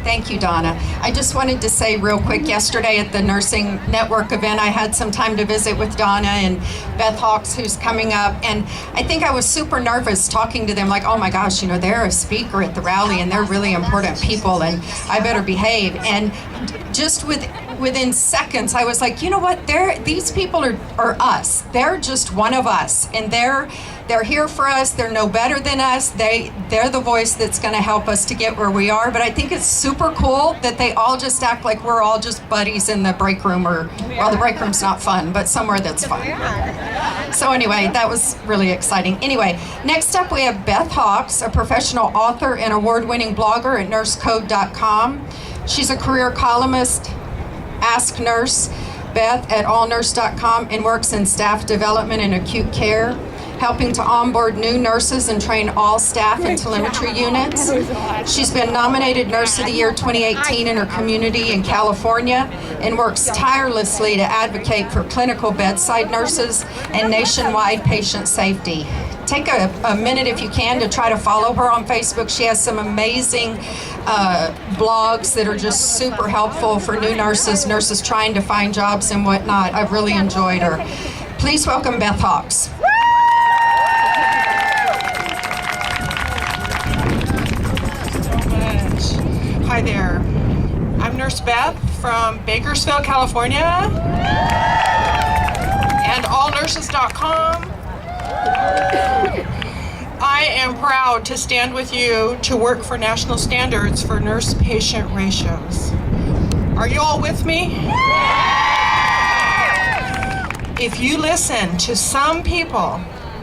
Thank you, Donna. I just wanted to say real quick, yesterday at the Nursing Network event, I had some time to visit with Donna and Beth Hawks, who's coming up, and I think I was super nervous talking to them, like, oh my gosh, they're a speaker at the rally, and they're really important people, and I better behave. And just within seconds, I was like, you know what, these people are us. They're just one of us, and they're here for us. They're no better than us. They're the voice that's going to help us to get where we are. But I think it's super cool that they all just act like we're all just buddies in the break room, well, the break room's not fun, but somewhere that's fun. So anyway, that was really exciting. Anyway, next up we have Beth Hawks, a professional author and award-winning blogger at nursecode.com. She's a career columnist, Ask Nurse, Beth at allnurse.com, and works in staff development and acute care, helping to onboard new nurses and train all staff in telemetry units. She's been nominated Nurse of the Year 2018 in her community in California and works tirelessly to advocate for clinical bedside nurses and nationwide patient safety. Take a minute if you can to try to follow her on Facebook. She has some amazing blogs that are just super helpful for new nurses trying to find jobs and whatnot. I've really enjoyed her. Please welcome Beth Hawks. Hi there. I'm Nurse Beth from Bakersfield, California, and allnurses.com. I am proud to stand with you to work for national standards for nurse-patient ratios. Are you all with me? If you listen to some people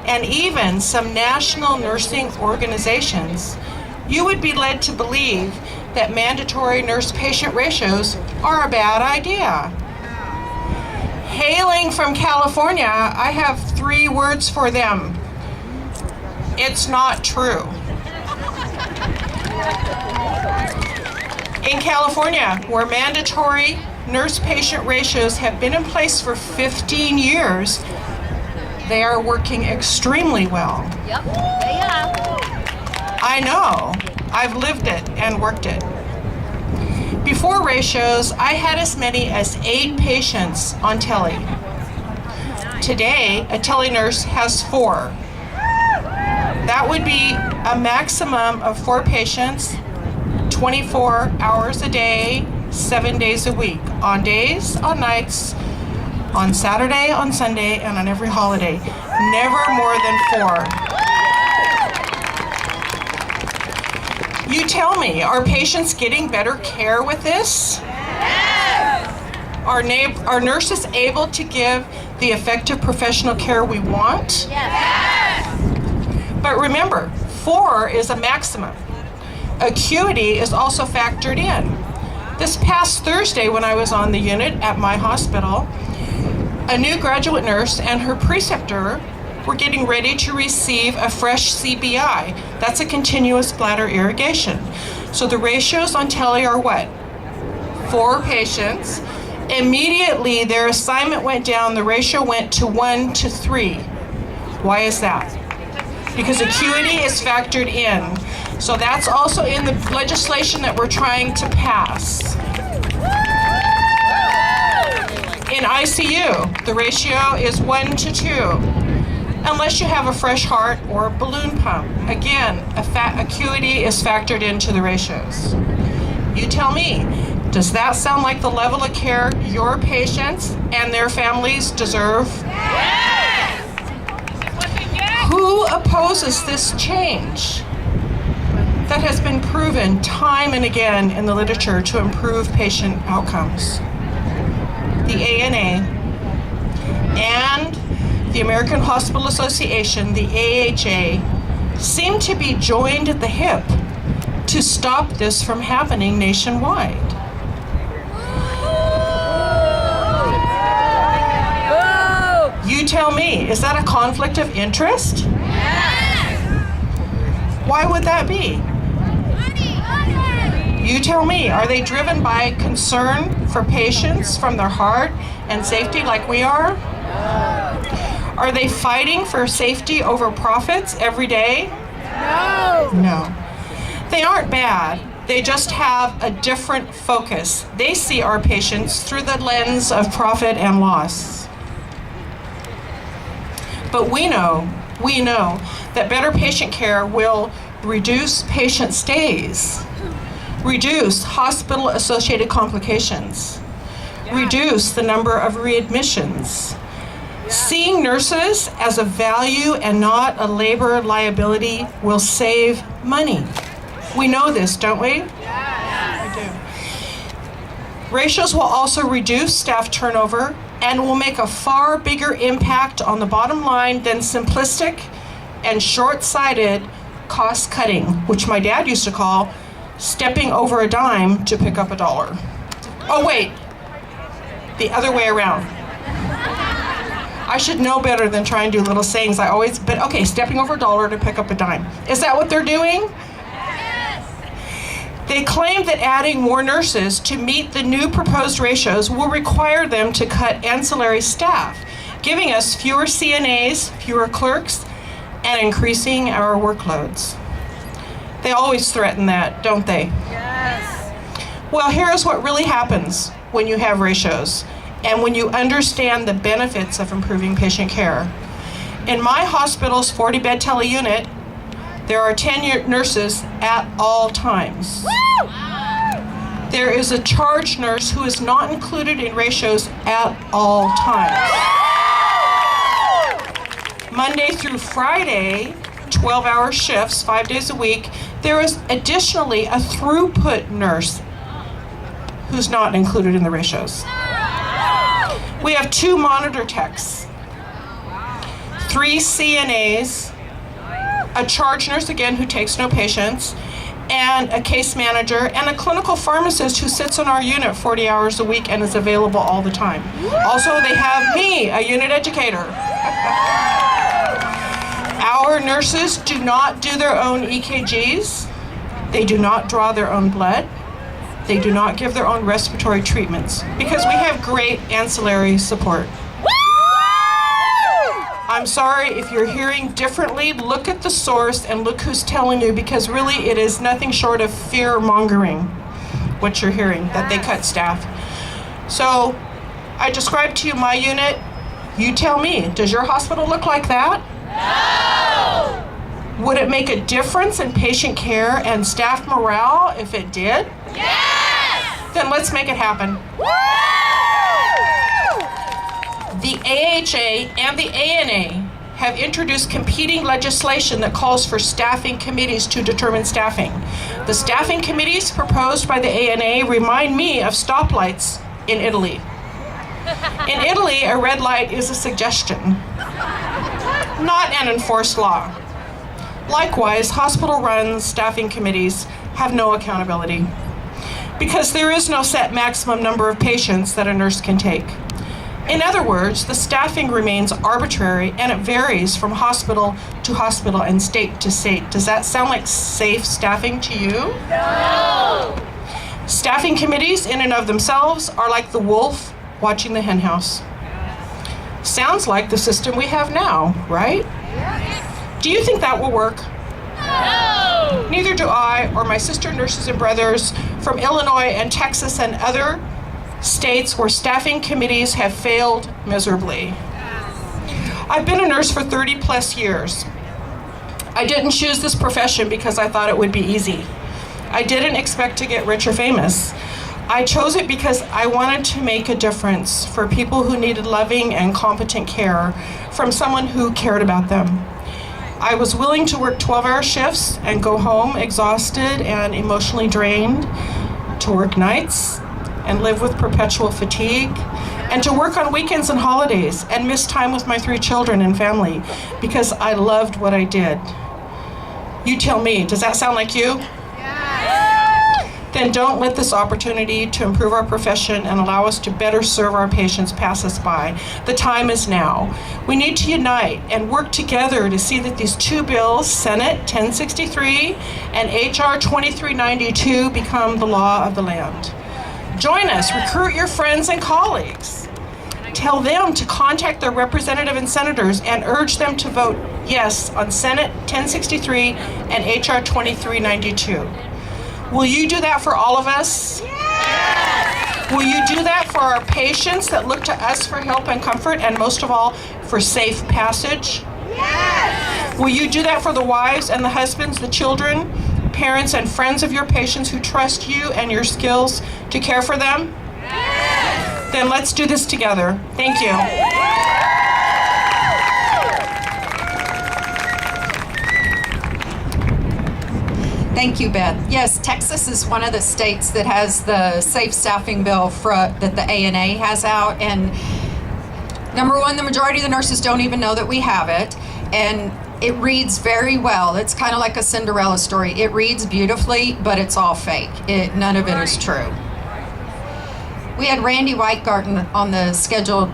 and even some national nursing organizations, you would be led to believe that mandatory nurse-patient ratios are a bad idea. Hailing from California, I have 3 words for them. It's not true. In California, where mandatory nurse-patient ratios have been in place for 15 years, they are working extremely well. Yep, they are. I know. I've lived it and worked it. Before ratios, I had as many as 8 patients on tele. Today, a telenurse has 4. That would be a maximum of 4 patients, 24 hours a day, 7 days a week, on days, on nights, on Saturday, on Sunday, and on every holiday. Never more than 4. You tell me, are patients getting better care with this? Yes. Are nurses able to give the effective professional care we want? Yes. But remember, 4 is a maximum. Acuity is also factored in. This past Thursday when I was on the unit at my hospital, a new graduate nurse and her preceptor were getting ready to receive a fresh CBI. That's a continuous bladder irrigation. So the ratios on tele are what? 4 patients. Immediately their assignment went down, the ratio went to 1 to 3. Why is that? Because acuity is factored in. So that's also in the legislation that we're trying to pass. In ICU, the ratio is 1 to 2. Unless you have a fresh heart or a balloon pump. Again, acuity is factored into the ratios. You tell me, does that sound like the level of care your patients and their families deserve? Yes. Who opposes this change that has been proven time and again in the literature to improve patient outcomes? The ANA and the American Hospital Association, the AHA, seem to be joined at the hip to stop this from happening nationwide. You tell me, is that a conflict of interest? Yes. Why would that be? You tell me, are they driven by concern for patients from their heart and safety like we are? Are they fighting for safety over profits every day? No. No. They aren't bad, They just have a different focus. They see our patients through the lens of profit and loss. But we know that better patient care will reduce patient stays, reduce hospital-associated complications, reduce the number of readmissions. Seeing nurses as a value and not a labor liability will save money. We know this, don't we? Yes. We do. Ratios will also reduce staff turnover and will make a far bigger impact on the bottom line than simplistic and short-sighted cost cutting, which my dad used to call stepping over a dime to pick up a dollar. Oh wait, the other way around. I should know better than try and do little sayings. But okay, stepping over a dollar to pick up a dime. Is that what they're doing? They claim that adding more nurses to meet the new proposed ratios will require them to cut ancillary staff, giving us fewer CNAs, fewer clerks, and increasing our workloads. They always threaten that, don't they? Yes. Well, here's what really happens when you have ratios and when you understand the benefits of improving patient care. In my hospital's 40-bed tele-unit, there are 10 nurses at all times. Woo! There is a charge nurse who is not included in ratios at all times. Monday through Friday, 12-hour shifts, 5 days a week, there is additionally a throughput nurse who's not included in the ratios. We have 2 monitor techs, 3 CNAs, a charge nurse, again, who takes no patients, and a case manager, and a clinical pharmacist who sits in our unit 40 hours a week and is available all the time. Also, they have me, a unit educator. Our nurses do not do their own EKGs. They do not draw their own blood. They do not give their own respiratory treatments because we have great ancillary support. I'm sorry if you're hearing differently, look at the source and look who's telling you, because really it is nothing short of fear-mongering what you're hearing, that they cut staff. So I described to you my unit. You tell me, does your hospital look like that? No! Would it make a difference in patient care and staff morale if it did? Yes! Then let's make it happen. The AHA and the ANA have introduced competing legislation that calls for staffing committees to determine staffing. The staffing committees proposed by the ANA remind me of stoplights in Italy. In Italy, a red light is a suggestion, not an enforced law. Likewise, hospital-run staffing committees have no accountability because there is no set maximum number of patients that a nurse can take. In other words, the staffing remains arbitrary and it varies from hospital to hospital and state to state. Does that sound like safe staffing to you? No! Staffing committees in and of themselves are like the wolf watching the henhouse. Sounds like the system we have now, right? Do you think that will work? No! Neither do I or my sister nurses and brothers from Illinois and Texas and other states where staffing committees have failed miserably. I've been a nurse for 30 plus years. I didn't choose this profession because I thought it would be easy. I didn't expect to get rich or famous. I chose it because I wanted to make a difference for people who needed loving and competent care from someone who cared about them. I was willing to work 12-hour shifts and go home exhausted and emotionally drained, to work nights and live with perpetual fatigue, and to work on weekends and holidays and miss time with my 3 children and family because I loved what I did. You tell me, does that sound like you? Then don't let this opportunity to improve our profession and allow us to better serve our patients pass us by. The time is now. We need to unite and work together to see that these 2 bills, Senate 1063 and HR 2392, become the law of the land. Join us, recruit your friends and colleagues. Tell them to contact their representative and senators and urge them to vote yes on Senate 1063 and HR 2392. Will you do that for all of us? Will you do that for our patients that look to us for help and comfort, and most of all, for safe passage? Will you do that for the wives and the husbands, the children, parents, and friends of your patients who trust you and your skills to care for them? Then let's do this together. Thank you. Thank you, Beth. Yes, Texas is one of the states that has the safe staffing bill that the ANA has out. And number one, the majority of the nurses don't even know that we have it. And it reads very well. It's kind of like a Cinderella story. It reads beautifully, but it's all fake. None of it is true. We had Randy Whitegarten on the schedule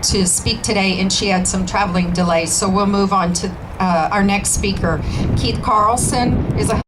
to speak today, and she had some traveling delays. So we'll move on to our next speaker. Keith Carlson is a